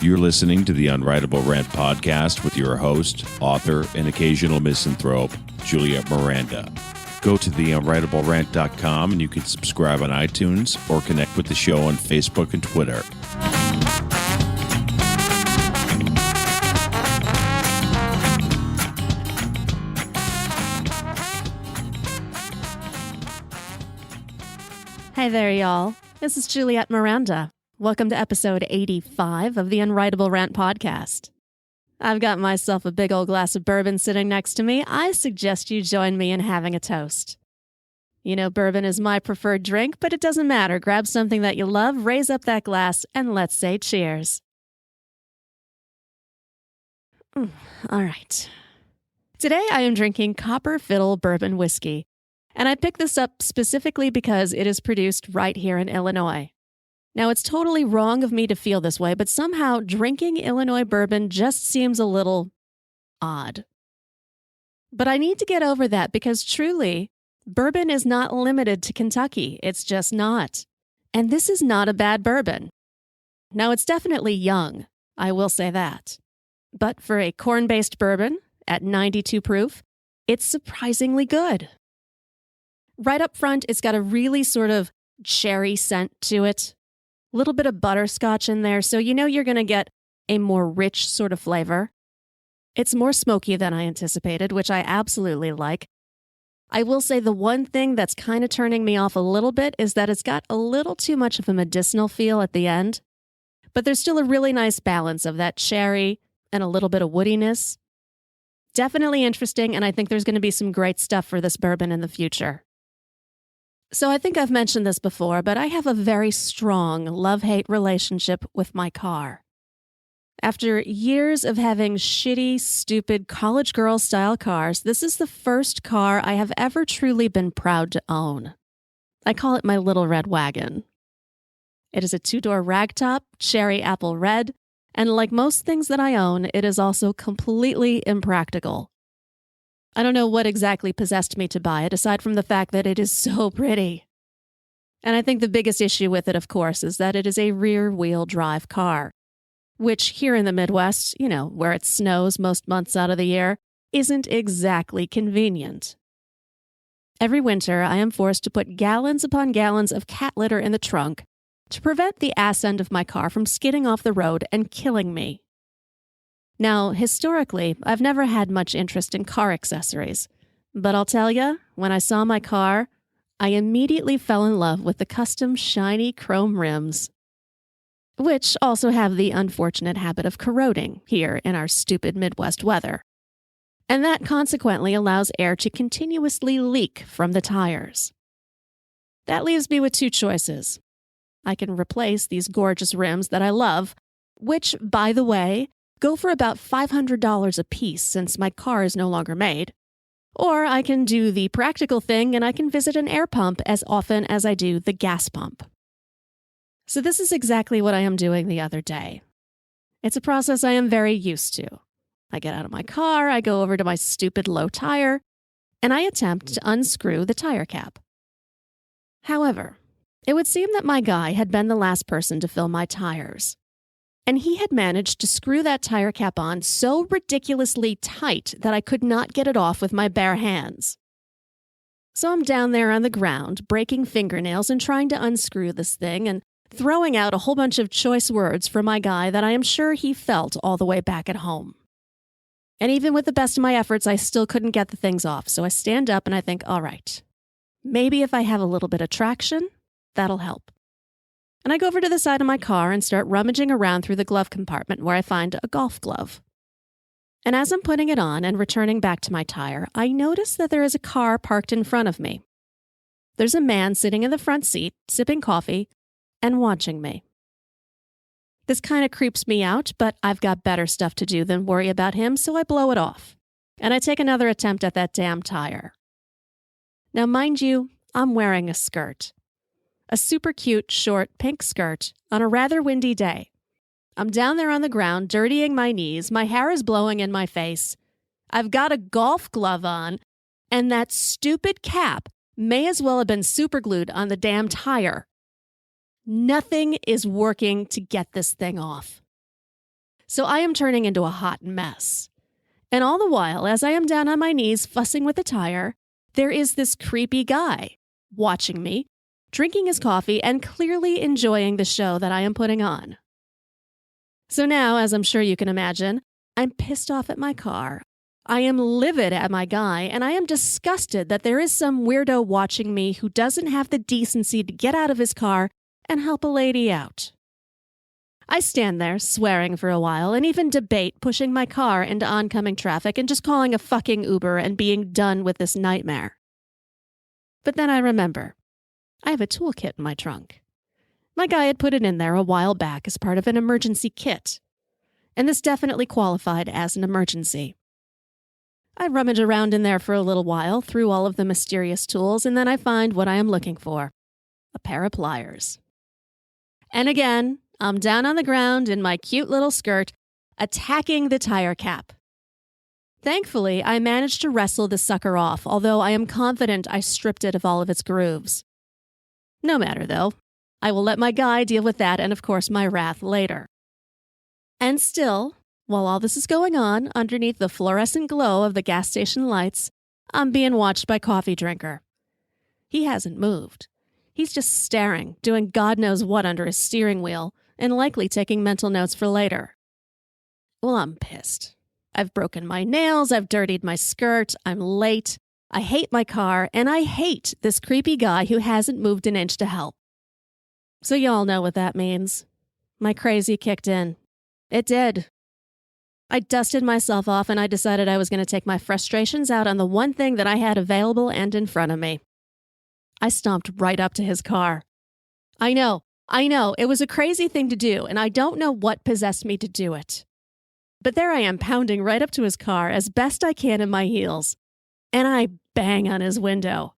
You're listening to the Unwritable Rant podcast with your host, author, and occasional misanthrope, Juliette Miranda. Go to theunwritablerant.com and you can subscribe on iTunes or connect with the show on Facebook and Twitter. Hey there, y'all. This is Juliette Miranda. Welcome to episode 85 of the Unwritable Rant podcast. I've got myself a big old glass of bourbon sitting next to me. I suggest you join me in having a toast. You know, bourbon is my preferred drink, but it doesn't matter. Grab something that you love, raise up that glass, and let's say cheers. All right. Today I am drinking Copper Fiddle bourbon whiskey, and I picked this up specifically because it is produced right here in Illinois. Now, it's totally wrong of me to feel this way, but somehow drinking Illinois bourbon just seems a little odd. But I need to get over that because truly, bourbon is not limited to Kentucky. It's just not. And this is not a bad bourbon. Now, it's definitely young. I will say that. But for a corn-based bourbon at 92 proof, it's surprisingly good. Right up front, it's got a really sort of cherry scent to it. A little bit of butterscotch in there, so you know you're going to get a more rich sort of flavor. It's more smoky than I anticipated, which I absolutely like. I will say the one thing that's kind of turning me off a little bit is that it's got a little too much of a medicinal feel at the end. But there's still a really nice balance of that cherry and a little bit of woodiness. Definitely interesting, and I think there's going to be some great stuff for this bourbon in the future. So I think I've mentioned this before, but I have a very strong love-hate relationship with my car. After years of having shitty, stupid college girl-style cars, this is the first car I have ever truly been proud to own. I call it my little red wagon. It is a two-door ragtop, cherry apple red, and like most things that I own, it is also completely impractical. I don't know what exactly possessed me to buy it, aside from the fact that it is so pretty. And I think the biggest issue with it, of course, is that it is a rear-wheel drive car, which here in the Midwest, you know, where it snows most months out of the year, isn't exactly convenient. Every winter, I am forced to put gallons upon gallons of cat litter in the trunk to prevent the ass end of my car from skidding off the road and killing me. Now, historically, I've never had much interest in car accessories, but I'll tell you, when I saw my car, I immediately fell in love with the custom shiny chrome rims, which also have the unfortunate habit of corroding here in our stupid Midwest weather. And that consequently allows air to continuously leak from the tires. That leaves me with two choices. I can replace these gorgeous rims that I love, which, by the way, go for about $500 a piece since my car is no longer made. Or I can do the practical thing and I can visit an air pump as often as I do the gas pump. So this is exactly what I am doing the other day. It's a process I am very used to. I get out of my car, I go over to my stupid low tire, and I attempt to unscrew the tire cap. However, it would seem that my guy had been the last person to fill my tires. And he had managed to screw that tire cap on so ridiculously tight that I could not get it off with my bare hands. So I'm down there on the ground, breaking fingernails and trying to unscrew this thing and throwing out a whole bunch of choice words for my guy that I am sure he felt all the way back at home. And even with the best of my efforts, I still couldn't get the things off. So I stand up and I think, all right, maybe if I have a little bit of traction, that'll help. And I go over to the side of my car and start rummaging around through the glove compartment where I find a golf glove. And as I'm putting it on and returning back to my tire, I notice that there is a car parked in front of me. There's a man sitting in the front seat, sipping coffee, and watching me. This kind of creeps me out, but I've got better stuff to do than worry about him, so I blow it off. And I take another attempt at that damn tire. Now, mind you, I'm wearing a skirt. A super cute, short, pink skirt on a rather windy day. I'm down there on the ground, dirtying my knees, my hair is blowing in my face. I've got a golf glove on, and that stupid cap may as well have been superglued on the damn tire. Nothing is working to get this thing off. So I am turning into a hot mess. And all the while, as I am down on my knees fussing with the tire, there is this creepy guy watching me, drinking his coffee, and clearly enjoying the show that I am putting on. So now, as I'm sure you can imagine, I'm pissed off at my car. I am livid at my guy, and I am disgusted that there is some weirdo watching me who doesn't have the decency to get out of his car and help a lady out. I stand there, swearing for a while, and even debate pushing my car into oncoming traffic and just calling a fucking Uber and being done with this nightmare. But then I remember, I have a toolkit in my trunk. My guy had put it in there a while back as part of an emergency kit, and this definitely qualified as an emergency. I rummage around in there for a little while through all of the mysterious tools, and then I find what I am looking for, a pair of pliers. And again, I'm down on the ground in my cute little skirt, attacking the tire cap. Thankfully, I managed to wrestle the sucker off, although I am confident I stripped it of all of its grooves. No matter, though. I will let my guy deal with that and, of course, my wrath later. And still, while all this is going on, underneath the fluorescent glow of the gas station lights, I'm being watched by Coffee Drinker. He hasn't moved. He's just staring, doing God knows what under his steering wheel, and likely taking mental notes for later. Well, I'm pissed. I've broken my nails, I've dirtied my skirt, I'm late, I hate my car, and I hate this creepy guy who hasn't moved an inch to help. So y'all know what that means. My crazy kicked in. It did. I dusted myself off and I decided I was going to take my frustrations out on the one thing that I had available and in front of me. I stomped right up to his car. I know, it was a crazy thing to do, and I don't know what possessed me to do it. But there I am pounding right up to his car as best I can in my heels, and I bang on his window.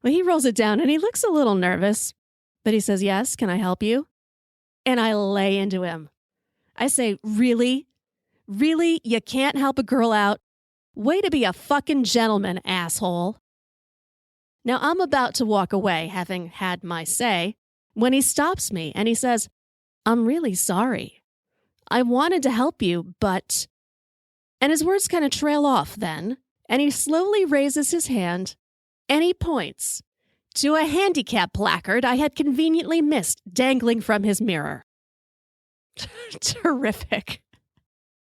Well, he rolls it down and he looks a little nervous, but he says, "Yes, can I help you?" And I lay into him. I say, "Really? Really? You can't help a girl out? Way to be a fucking gentleman, asshole." Now, I'm about to walk away, having had my say, when he stops me and he says, "I'm really sorry. I wanted to help you, but..." And his words kind of trail off then, and he slowly raises his hand, and he points to a handicap placard I had conveniently missed dangling from his mirror. Terrific.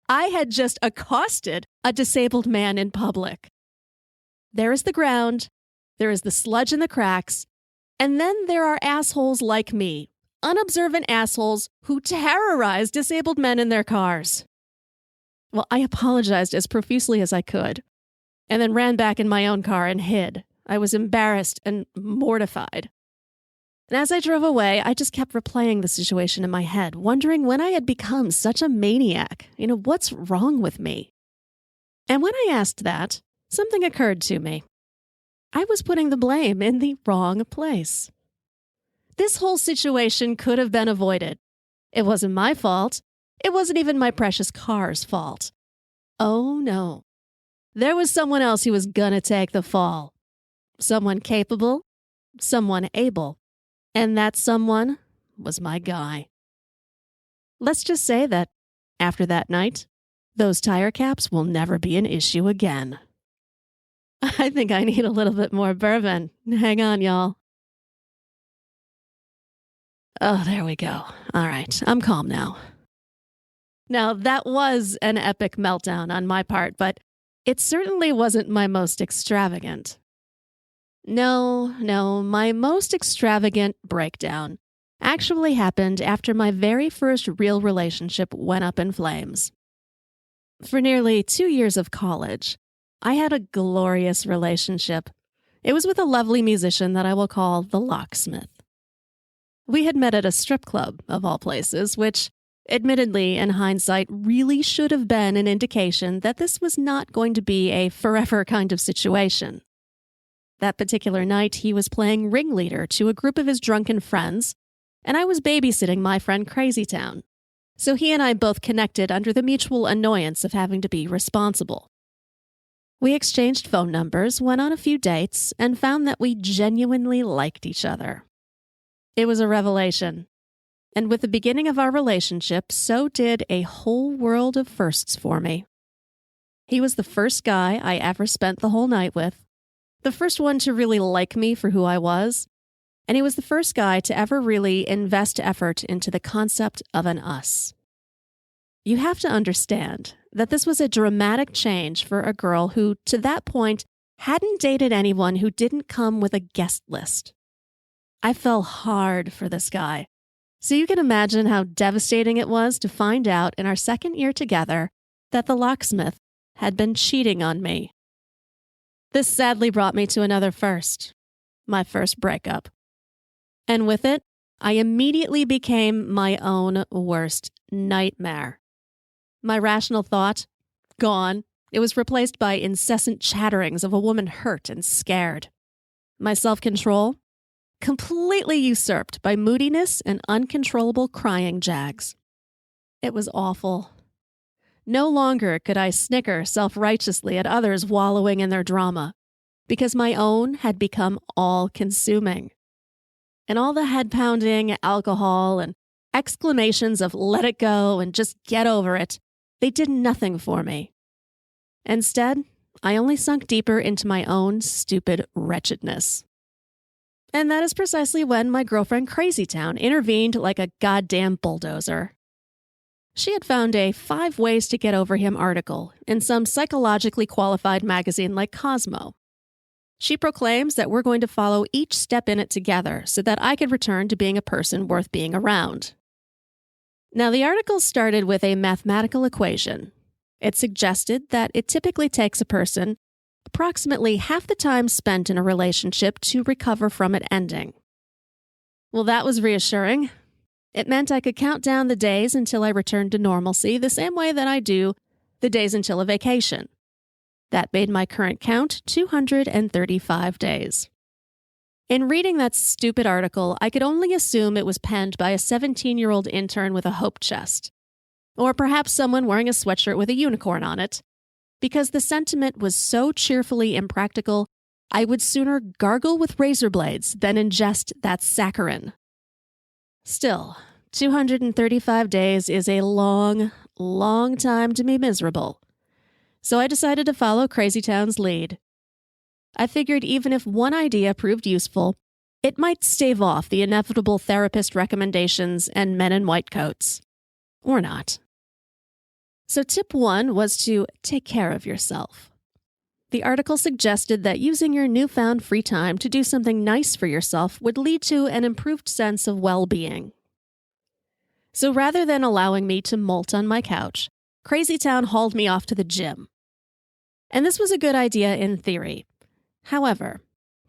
I had just accosted a disabled man in public. There is the ground, there is the sludge in the cracks, and then there are assholes like me, unobservant assholes who terrorize disabled men in their cars. Well, I apologized as profusely as I could, and then ran back in my own car and hid. I was embarrassed and mortified. And as I drove away, I just kept replaying the situation in my head, wondering when I had become such a maniac. What's wrong with me? And when I asked that, something occurred to me. I was putting the blame in the wrong place. This whole situation could have been avoided. It wasn't my fault. It wasn't even my precious car's fault. Oh no. There was someone else who was gonna take the fall. Someone capable, someone able, and that someone was my guy. Let's just say that, after that night, those tire caps will never be an issue again. I think I need a little bit more bourbon. Hang on, y'all. Oh, there we go. All right, I'm calm now. Now, that was an epic meltdown on my part, but it certainly wasn't my most extravagant. No, my most extravagant breakdown actually happened after my very first real relationship went up in flames. For nearly 2 years of college, I had a glorious relationship. It was with a lovely musician that I will call the Locksmith. We had met at a strip club, of all places, which, admittedly, in hindsight, really should have been an indication that this was not going to be a forever kind of situation. That particular night, he was playing ringleader to a group of his drunken friends, and I was babysitting my friend Crazy Town. So he and I both connected under the mutual annoyance of having to be responsible. We exchanged phone numbers, went on a few dates, and found that we genuinely liked each other. It was a revelation. And with the beginning of our relationship, so did a whole world of firsts for me. He was the first guy I ever spent the whole night with, the first one to really like me for who I was, and he was the first guy to ever really invest effort into the concept of an us. You have to understand that this was a dramatic change for a girl who, to that point, hadn't dated anyone who didn't come with a guest list. I fell hard for this guy, so you can imagine how devastating it was to find out in our second year together that the locksmith had been cheating on me. This sadly brought me to another first, my first breakup. And with it, I immediately became my own worst nightmare. My rational thought, gone. It was replaced by incessant chatterings of a woman hurt and scared. My self-control, completely usurped by moodiness and uncontrollable crying jags. It was awful. No longer could I snicker self-righteously at others wallowing in their drama, because my own had become all-consuming. And all the head-pounding, alcohol, and exclamations of let it go and just get over it, they did nothing for me. Instead, I only sunk deeper into my own stupid wretchedness. And that is precisely when my girlfriend Crazy Town intervened like a goddamn bulldozer. She had found a 5 Ways to Get Over Him article in some psychologically qualified magazine like Cosmo. She proclaims that we're going to follow each step in it together so that I could return to being a person worth being around. Now, the article started with a mathematical equation. It suggested that it typically takes a person approximately half the time spent in a relationship to recover from it ending. Well, that was reassuring. It meant I could count down the days until I returned to normalcy the same way that I do the days until a vacation. That made my current count 235 days. In reading that stupid article, I could only assume it was penned by a 17-year-old intern with a hope chest, or perhaps someone wearing a sweatshirt with a unicorn on it, because the sentiment was so cheerfully impractical, I would sooner gargle with razor blades than ingest that saccharin. Still, 235 days is a long, long time to be miserable. So I decided to follow Crazy Town's lead. I figured even if one idea proved useful, it might stave off the inevitable therapist recommendations and men in white coats. Or not. So tip 1 was to take care of yourself. The article suggested that using your newfound free time to do something nice for yourself would lead to an improved sense of well-being. So rather than allowing me to molt on my couch, Crazy Town hauled me off to the gym. And this was a good idea in theory. However,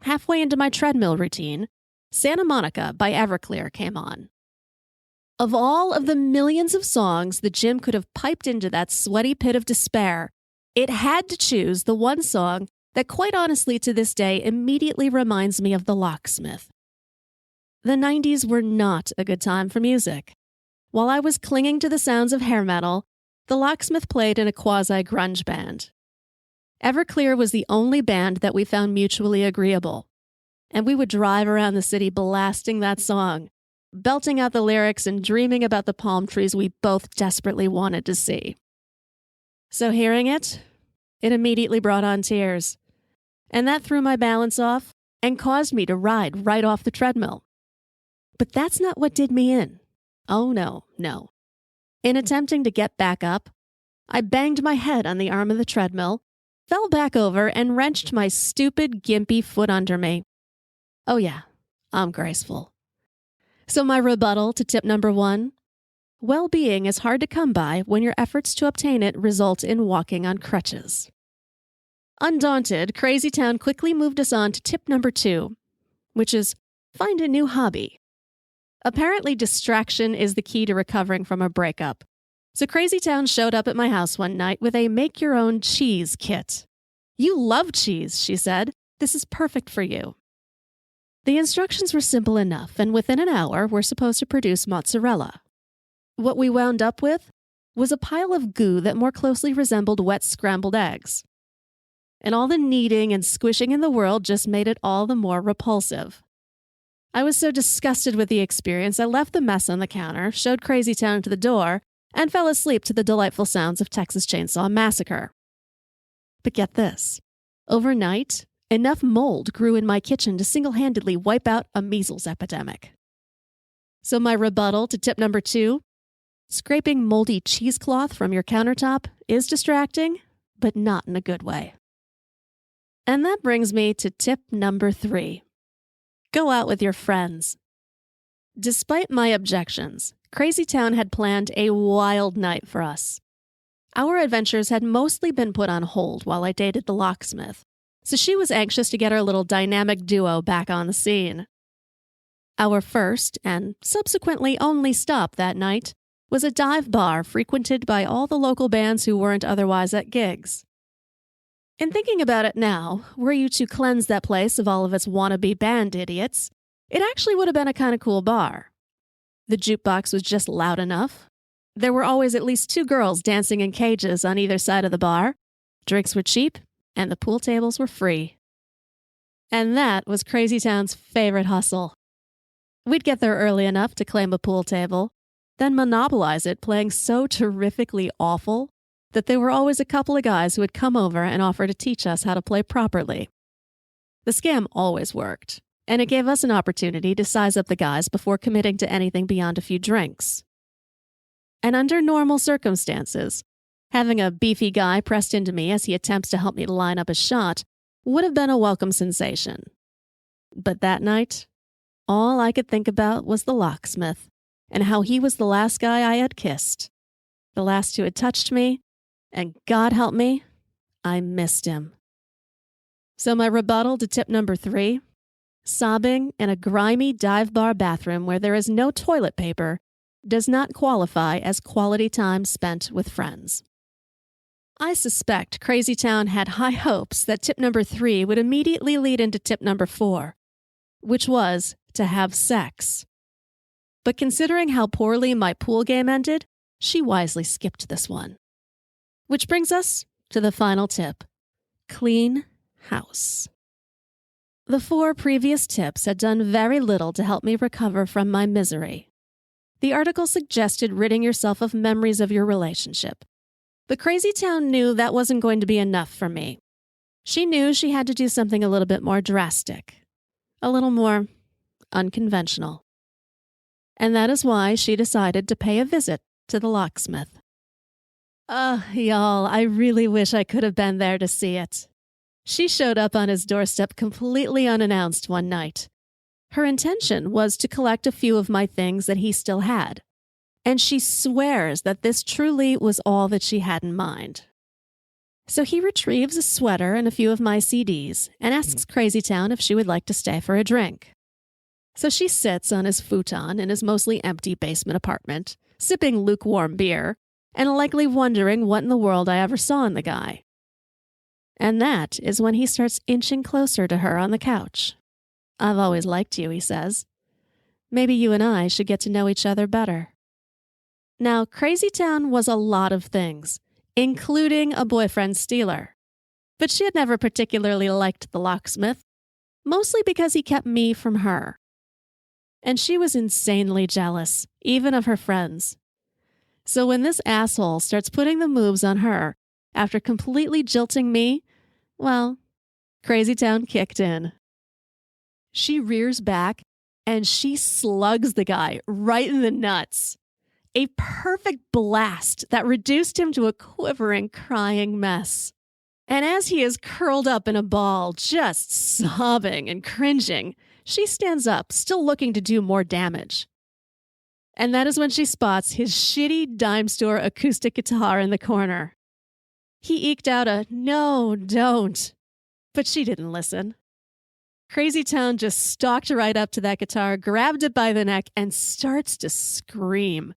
halfway into my treadmill routine, Santa Monica by Everclear came on. Of all of the millions of songs the gym could have piped into that sweaty pit of despair, it had to choose the one song that quite honestly to this day immediately reminds me of the Locksmith. The 90s were not a good time for music. While I was clinging to the sounds of hair metal, the Locksmith played in a quasi-grunge band. Everclear was the only band that we found mutually agreeable, and we would drive around the city blasting that song, belting out the lyrics and dreaming about the palm trees we both desperately wanted to see. So hearing it immediately brought on tears, and that threw my balance off and caused me to ride right off the treadmill. But that's not what did me in. Oh, no. In attempting to get back up, I banged my head on the arm of the treadmill, fell back over, and wrenched my stupid, gimpy foot under me. Oh yeah, I'm graceful. So my rebuttal to tip number 1, well-being is hard to come by when your efforts to obtain it result in walking on crutches. Undaunted, Crazy Town quickly moved us on to tip number 2, which is find a new hobby. Apparently, distraction is the key to recovering from a breakup. So Crazy Town showed up at my house one night with a make-your-own cheese kit. You love cheese, she said. This is perfect for you. The instructions were simple enough, and within an hour, we're supposed to produce mozzarella. What we wound up with was a pile of goo that more closely resembled wet scrambled eggs. And all the kneading and squishing in the world just made it all the more repulsive. I was so disgusted with the experience, I left the mess on the counter, showed Crazy Town to the door, and fell asleep to the delightful sounds of Texas Chainsaw Massacre. But get this. Overnight, enough mold grew in my kitchen to single-handedly wipe out a measles epidemic. So my rebuttal to tip number 2, scraping moldy cheesecloth from your countertop is distracting, but not in a good way. And that brings me to tip number 3. Go out with your friends. Despite my objections, Crazy Town had planned a wild night for us. Our adventures had mostly been put on hold while I dated the locksmith, so she was anxious to get our little dynamic duo back on the scene. Our first, and subsequently only stop that night, was a dive bar frequented by all the local bands who weren't otherwise at gigs. In thinking about it now, were you to cleanse that place of all of its wannabe band idiots, it actually would have been a kind of cool bar. The jukebox was just loud enough. There were always at least 2 girls dancing in cages on either side of the bar. Drinks were cheap, and the pool tables were free. And that was Crazy Town's favorite hustle. We'd get there early enough to claim a pool table, then monopolize it playing so terrifically awful that there were always a couple of guys who would come over and offer to teach us how to play properly. The scam always worked, and it gave us an opportunity to size up the guys before committing to anything beyond a few drinks. And under normal circumstances, having a beefy guy pressed into me as he attempts to help me line up a shot would have been a welcome sensation. But that night, all I could think about was the locksmith and how he was the last guy I had kissed, the last who had touched me, and God help me, I missed him. So my rebuttal to tip number 3, sobbing in a grimy dive bar bathroom where there is no toilet paper does not qualify as quality time spent with friends. I suspect Crazy Town had high hopes that tip number 3 would immediately lead into tip number 4, which was to have sex. But considering how poorly my pool game ended, she wisely skipped this one. Which brings us to the final tip: clean house. The 4 previous tips had done very little to help me recover from my misery. The article suggested ridding yourself of memories of your relationship. But Crazy Town knew that wasn't going to be enough for me. She knew she had to do something a little bit more drastic, a little more unconventional. And that is why she decided to pay a visit to the locksmith. Y'all, I really wish I could have been there to see it. She showed up on his doorstep completely unannounced one night. Her intention was to collect a few of my things that he still had, and she swears that this truly was all that she had in mind. So he retrieves a sweater and a few of my CDs and asks Crazy Town if she would like to stay for a drink. So she sits on his futon in his mostly empty basement apartment, sipping lukewarm beer, and likely wondering what in the world I ever saw in the guy. And that is when he starts inching closer to her on the couch. "I've always liked you," he says. "Maybe you and I should get to know each other better." Now, Crazy Town was a lot of things, including a boyfriend stealer. But she had never particularly liked the locksmith, mostly because he kept me from her. And she was insanely jealous, even of her friends. So when this asshole starts putting the moves on her after completely jilting me, well, Crazy Town kicked in. She rears back and she slugs the guy right in the nuts. A perfect blast that reduced him to a quivering, crying mess. And as he is curled up in a ball, just sobbing and cringing, she stands up, still looking to do more damage. And that is when she spots his shitty dime store acoustic guitar in the corner. He eked out a "No, don't," but she didn't listen. Crazy Town just stalked right up to that guitar, grabbed it by the neck, and starts to scream.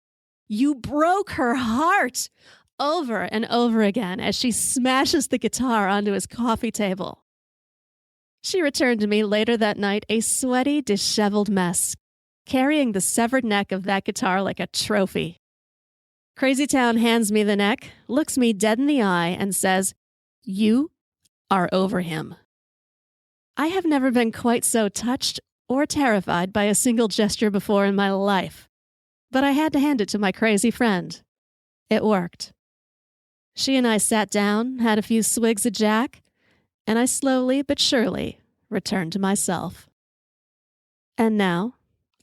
"You broke her heart!" over and over again as she smashes the guitar onto his coffee table. She returned to me later that night a sweaty, disheveled mess, carrying the severed neck of that guitar like a trophy. Crazy Town hands me the neck, looks me dead in the eye, and says, "You are over him." I have never been quite so touched or terrified by a single gesture before in my life. But I had to hand it to my crazy friend. It worked. She and I sat down, had a few swigs of Jack, and I slowly but surely returned to myself. And now,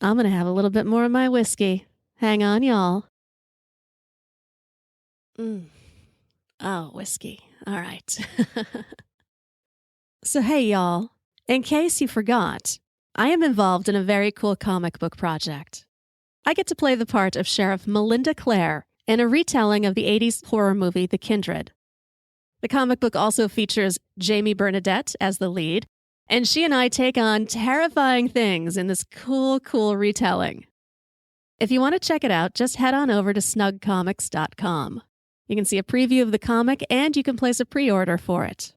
I'm going to have a little bit more of my whiskey. Hang on, y'all. Oh, whiskey. All right. So hey, y'all. In case you forgot, I am involved in a very cool comic book project. I get to play the part of Sheriff Melinda Clare in a retelling of the 80s horror movie The Kindred. The comic book also features Jamie Bernadette as the lead, and she and I take on terrifying things in this cool retelling. If you want to check it out, just head on over to snugcomics.com. You can see a preview of the comic, and you can place a pre-order for it.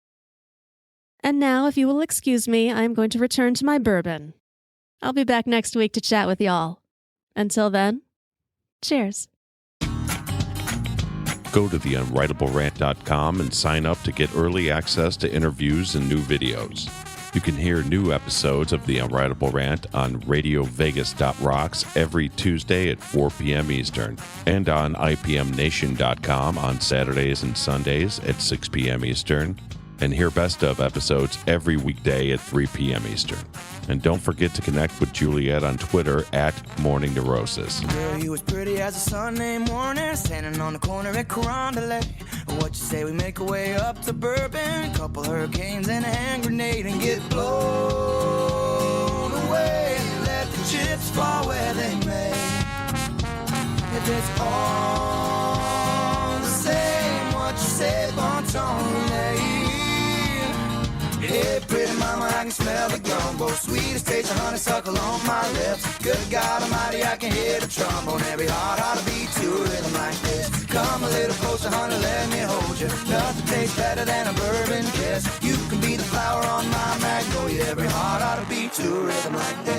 And now, if you will excuse me, I'm going to return to my bourbon. I'll be back next week to chat with y'all. Until then, cheers. Go to theunwritablерant.com and sign up to get early access to interviews and new videos. You can hear new episodes of The Unwritable Rant on radiovegas.rocks every Tuesday at 4 p.m. Eastern and on ipmnation.com on Saturdays and Sundays at 6 p.m. Eastern, and hear best of episodes every weekday at 3 p.m. Eastern. And don't forget to connect with Juliette on Twitter at Morning Neurosis. Girl, you was pretty as a Sunday morning, standing on the corner at Carondelet. What you say we make our way up to Bourbon, a couple hurricanes and a hand grenade, and get blown away and let the chips fall where they may. If it's all the same, what you say, bon ton, hey, pretty mama, I can smell the gumbo. Sweetest taste of honeysuckle on my lips. Good God Almighty, I can hear the trombone. Every heart ought to beat to a rhythm like this. Come a little closer, honey, let me hold you. Nothing tastes better than a bourbon kiss. You can be the flower on my magnolia. Every heart ought to beat to a rhythm like this.